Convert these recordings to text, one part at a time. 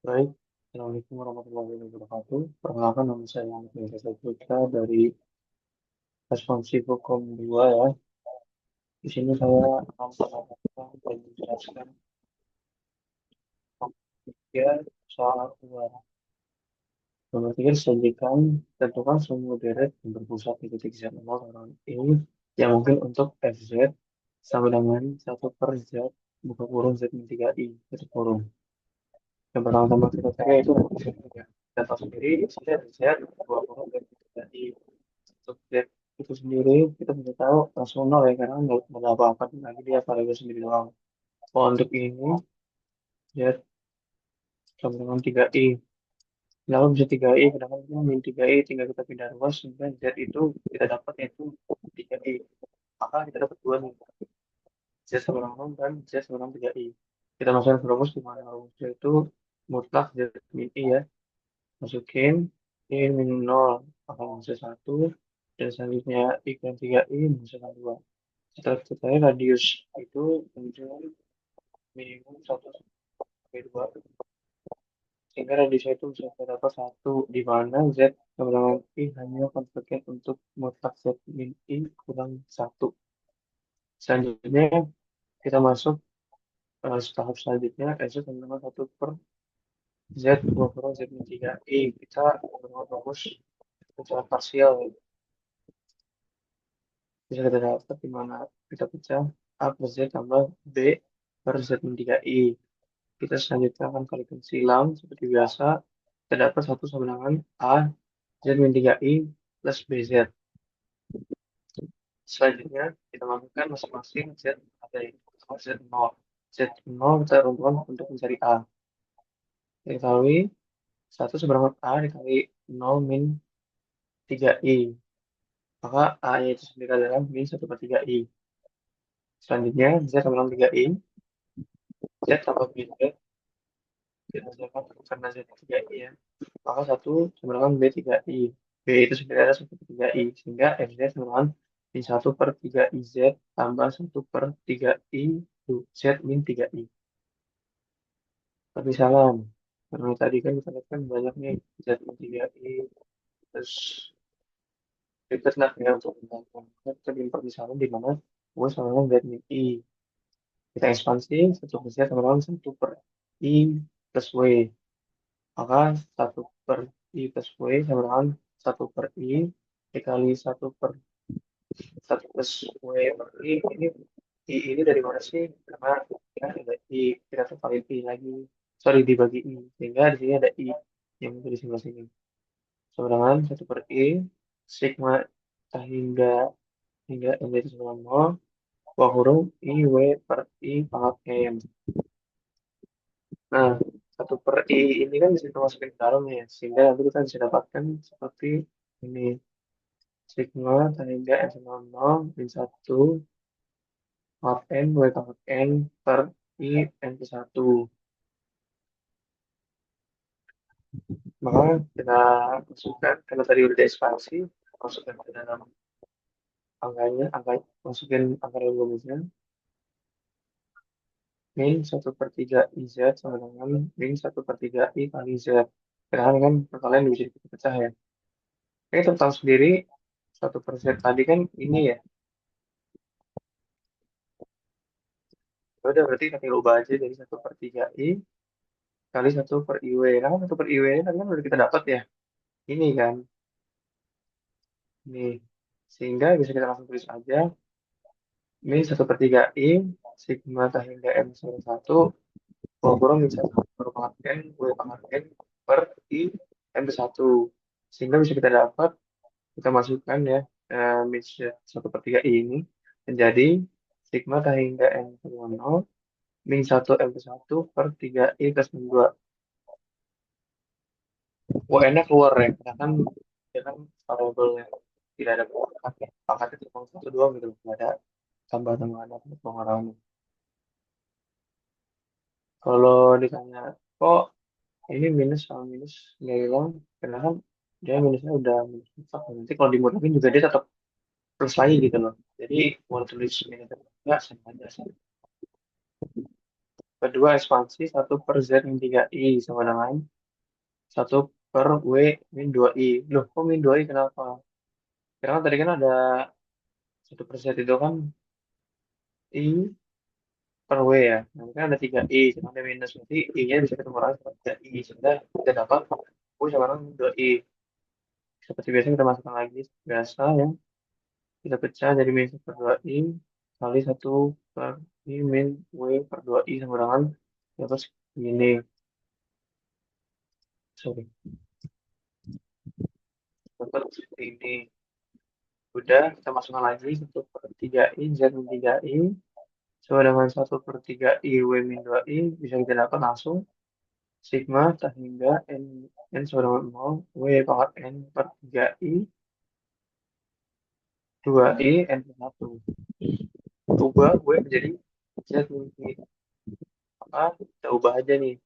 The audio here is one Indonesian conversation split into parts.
Baik, Assalamualaikum warahmatullahi wabarakatuh. Perkenalkan nama saya Muhammad Putra dari Responsi Hukum 2 ya. Di sini saya akan menyampaikan dan menjelaskan tiga soal keluaran. Nomor tiga disajikan, tentukan semua deret yang berpusat di titik Z0 orang ini yang mungkin untuk FZ sama dengan 1 per Z buka kurung Z min 3I tutup kurung. Yang pertama-tama kita cari itu data sendiri, Z, Z, buka kurung Z min 3I. Subjek itu sendiri kita bisa tahu langsung nol ya karena nggak ada apa-apa lagi dia variabel sendiri doang. Kalau untuk ini Z sama dengan 3i. Kenapa bisa 3i? Karena kan kita min 3i tinggal kita pindah ruas sehingga Z itu kita dapat yaitu 3i. Maka kita dapat dua nih. Z sama dengan 0 dan Z sama dengan 3i. Kita masukkan ke rumus di mana rumusnya itu mutlak Z min i ya. Masukin i min 0 akan masuk 1 dan selanjutnya i dan 3i masukkan 2. Setelah kita cari radius itu menunjukkan minimum 1 sampai 2 sehingga radiusnya itu bisa kita dapat 1 di mana Z sama dengan I hanya konvergen untuk mutlak Z min I kurang 1. Selanjutnya kita masuk tahap selanjutnya Z sama dengan 1 per Z dua kurang Z min 3I. Kita menggunakan rumus secara parsial bisa kita dapat di mana kita pecah A per Z tambah B per Z min 3I. Kita selanjutnya akan kalikan silang seperti biasa. Kita dapat 1 sama dengan A Z min 3I plus BZ. Selanjutnya kita masukkan masing-masing Z ada yang pertama Z0. Z0 kita runtuhkan untuk mencari A. Kita ketahui 1 sama dengan A dikali 0 min 3I. Maka A-nya itu sendiri adalah min 1/3I. Selanjutnya Z sama dengan 3I. Z tambah BZ. Kita siapkan karena Z 3I ya. Maka 1 sama dengan B3I. B itu sendiri adalah 1/3I. Sehingga FZ sama dengan min 1/3IZ tambah 1/3I Z min 3I. Permisalan. Karena tadi kan kita lihat kan banyak nih Z min 3I. Terus kita nak ya untuk menentukan. Kita bikin permisalan di mana gue sama dengan Z min I. Kita ekspansi 1 per Z sama dengan 1/I plus W. Maka 1/I plus W sama dengan 1/I dikali 1 plus W per I ini dari mana sih? Karena ya, ada I, kita kali I lagi. Sorry, dibagi I. Sehingga di sini ada I yang ada di sebelah sini. Sama dengan 1/I, sigma hingga M itu sama 0, bawah kurung I, W per I pangkat M. Nah, 1/I ini kan bisa kita masukin ke dalam ya. Sehingga nanti kita bisa dapatkan seperti ini. Sigma hingga M sama 0, min 1, pangkat N, W pangkat N per I N ke 1. Maka kita masukkan, karena tadi udah diekspansi, masukkan ke dalam masukin angka rumusnya, min 1/3 IZ sama dengan min 1/3 I kali Z. Karena kan perkalian bisa dipecah ya. Oke, tentang sendiri, 1 per Z tadi kan ini ya. Ya udah berarti kita tinggal ubah aja dari 1/3 I kali 1/IW. Karena 1/IW ini kan udah kita dapat ya. Ini kan, ini. Sehingga bisa kita langsung tulis aja, min 1/3 I, sigma hingga M sama 1, kurang bisa merupakan W pangkat N per I M ke 1. Sehingga bisa kita dapat, kita masukkan ya, mix 1/3 I ini menjadi sigma hingga N ke 0 min 1 M ke 1 per 3I plus min 2. UN-nya keluar ya, karena kan dia kan variabel yang tidak ada pangkat ya. Pangkatnya cuma 1 doang gitu, nggak ada tambah-tambahan atau pengurangan. Kalau ditanya, kok ini minus sama minus nggak hilang karena kan dia minusnya udah minus mutlak. Nanti kalau dimutakin juga dia tetap plus lagi gitu loh, jadi mau tulis minus atau enggak sama aja sih. kedua ekspansi 1 per Z min 3I sama dengan 1 per W min 2I. Loh, kok min 2I kenapa? Karena kan tadi kan ada 1 per Z itu kan I per W ya. Nah, kan ada 3I, sama ada minus. Berarti I-nya bisa ketemu lagi sama 3I. Sehingga kita dapat U sama dengan 2I. Seperti biasa kita masukkan lagi. Biasa ya. Kita pecah jadi min 1 per 2I kali 1 per I min W per 2I sama dengan dapat segini. Sorry. Dapat seperti ini. Udah, kita masukkan lagi 1 per 3I Z min 3I sama dengan 1 per 3I W min 2I bisa kita dapat langsung sigma tak hingga n sama dengan 0 W pangkat n per 3I 2I n per 1. Ubah W menjadi Z min 3. Maka kita ubah aja nih.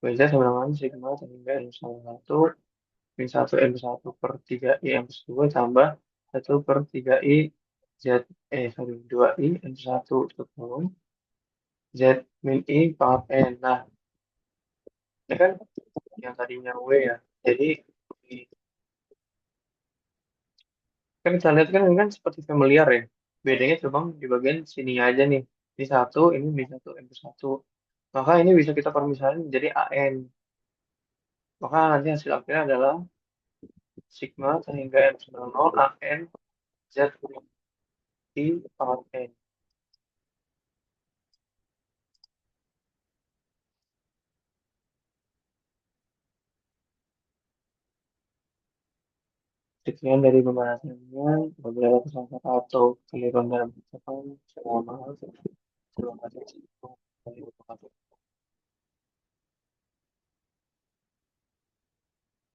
W Z sama dengan sigma tak hingga n sama 1 min 1 n 1 per 3I n plus 2 tambah 1 per 3I Z sorry 2I n plus 1 itu kurung Z min I pangkat N. Nah, ini kan yang tadinya W ya. Jadi, kan kita lihat kan ini kan seperti familiar ya. Bedanya cuma di bagian sini aja nih. Ini satu, ini B1, M1. Maka ini bisa kita permisalkan menjadi AN. Maka nanti hasil akhirnya adalah sigma sehingga N sama 0 AN Z min I pangkat N. Sekian dari pembahasannya. Beberapa kesalahan atau keliruan dalam ucapan, saya mohon maaf. Terima kasih.